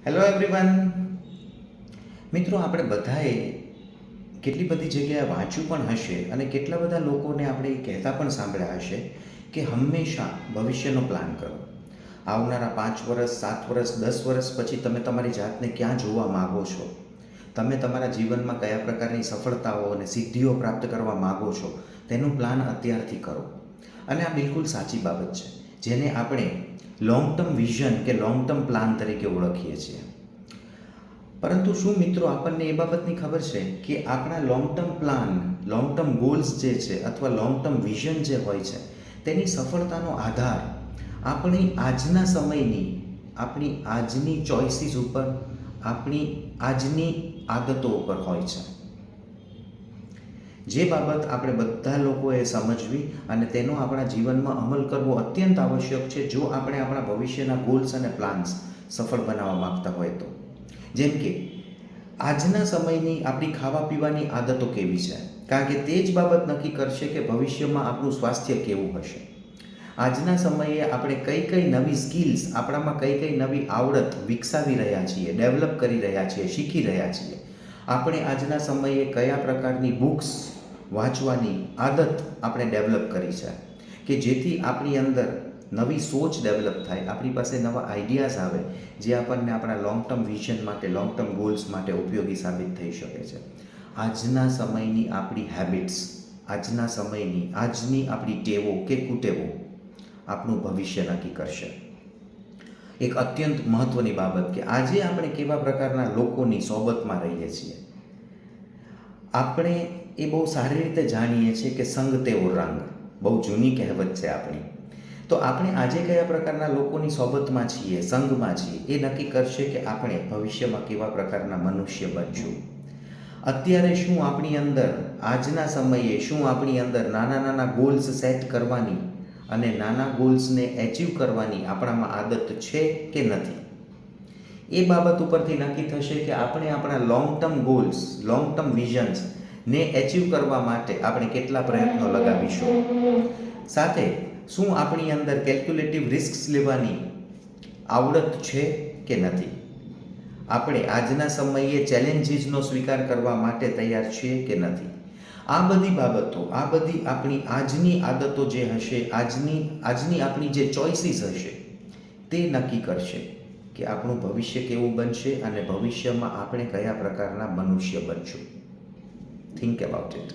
Hello everyone. મિત્રો, આપણે બધાએ કેટલી બધી જગ્યાએ વાંચ્યું પણ હશે અને કેટલા બધા લોકોને આપણે એ કહેતા પણ સાંભળ્યા હશે કે હંમેશા ભવિષ્યનો પ્લાન કરો. આવનારા 5 વર્ષ, 7 વર્ષ, 10 વર્ષ પછી તમે તમારી જાતને ક્યાં જોવા માગો છો, તમે તમારા જીવનમાં કયા પ્રકારની સફળતાઓ અને સિદ્ધિઓ પ્રાપ્ત કરવા માગો છો, તેનું પ્લાન અત્યારથી કરો. અને આ બિલકુલ સાચી બાબત છે, જેને આપણે લોંગ ટર્મ વિઝન કે લોંગ ટર્મ પ્લાન તરીકે ઓળખીએ છીએ. પરંતુ શું મિત્રો આપણને એ બાબતની ખબર છે કે આપણા long term plan, long term goals જે છે અથવા લોંગ ટર્મ વિઝન જે હોય છે, તેની સફળતાનો આધાર આપણી આજના સમયની, આપણી આજની ચોઇસીસ ઉપર, આપણી આજની આદતો ઉપર હોય છે. જે બાબત આપણે બધા લોકોએ સમજવી અને તેનો આપણા જીવનમાં અમલ કરવો અત્યંત આવશ્યક છે જો આપણે આપણા ભવિષ્યના ગોલ્સ અને પ્લાન્સ સફળ બનાવવા માગતા હોય તો. જેમ કે આજના સમયની આપણી ખાવા પીવાની આદતો કેવી છે, કારણ કે તે જ બાબત નક્કી કરશે કે ભવિષ્યમાં આપણું સ્વાસ્થ્ય કેવું હશે. આજના સમયે આપણે કઈ કઈ નવી સ્કિલ્સ, આપણામાં કઈ કઈ નવી આવડત વિકસાવી રહ્યા છીએ, ડેવલપ કરી રહ્યા છીએ, શીખી રહ્યા છીએ. આપણે આજના સમયે કયા પ્રકારની બુક્સ વાંચવાની આદત આપણે ડેવલપ કરી છે કે જેથી આપણી અંદર નવી સોચ ડેવલપ થાય, આપણી પાસે નવા આઈડિયાઝ આવે જે આપણને આપણા લોંગ ટર્મ વિઝન માટે, લોંગ ટર્મ ગોલ્સ માટે ઉપયોગી સાબિત થઈ શકે છે. આજના સમયની આપણી હેબિટ્સ, આજના સમયની આજની આપણી ટેવો કે કુટેવો આપણું ભવિષ્ય નક્કી કરશે. એક અત્યંત મહત્ત્વની બાબત કે આજે આપણે કેવા પ્રકારના લોકોની સોબતમાં રહીએ છીએ. આપણે એ બહુ સારી રીતે જાણીએ છીએ કે સંગ તેવો રંગ, બહુ જૂની કહેવત છે આપણી. તો આપણે આજે કયા પ્રકારના લોકોની સોબતમાં છીએ, સંગમાં છીએ, એ નક્કી કરશે કે આપણે ભવિષ્યમાં કેવા પ્રકારના મનુષ્ય બનશું. અત્યારે શું આપણી અંદર, આજના સમયે શું આપણી અંદર નાના નાના ગોલ્સ સેટ કરવાની અને નાના ગોલ્સને એચીવ કરવાની આપણામાં આદત છે કે નથી, એ બાબત ઉપરથી નક્કી થશે કે આપણે આપણા long term goals, long term visions ને એચીવ કરવા માટે આપણે કેટલા પ્રયત્નો લગાવીશું. સાથે શું આપણી અંદર કેલ્ક્યુલેટિવ રિસ્ક્સ લેવાની આવડત છે કે નથી, આપણે આજના સમયે ચેલેન્જીસનો સ્વીકાર કરવા માટે તૈયાર છીએ કે નથી. આ બધી બાબતો, આ બધી આપણી આજની આદતો જે હશે, આજની આપણી જે ચોઇસીસ હશે, તે નક્કી કરશે કે આપણું ભવિષ્ય કેવું બનશે અને ભવિષ્યમાં આપણે કયા પ્રકારના મનુષ્ય બનશું. Think about it.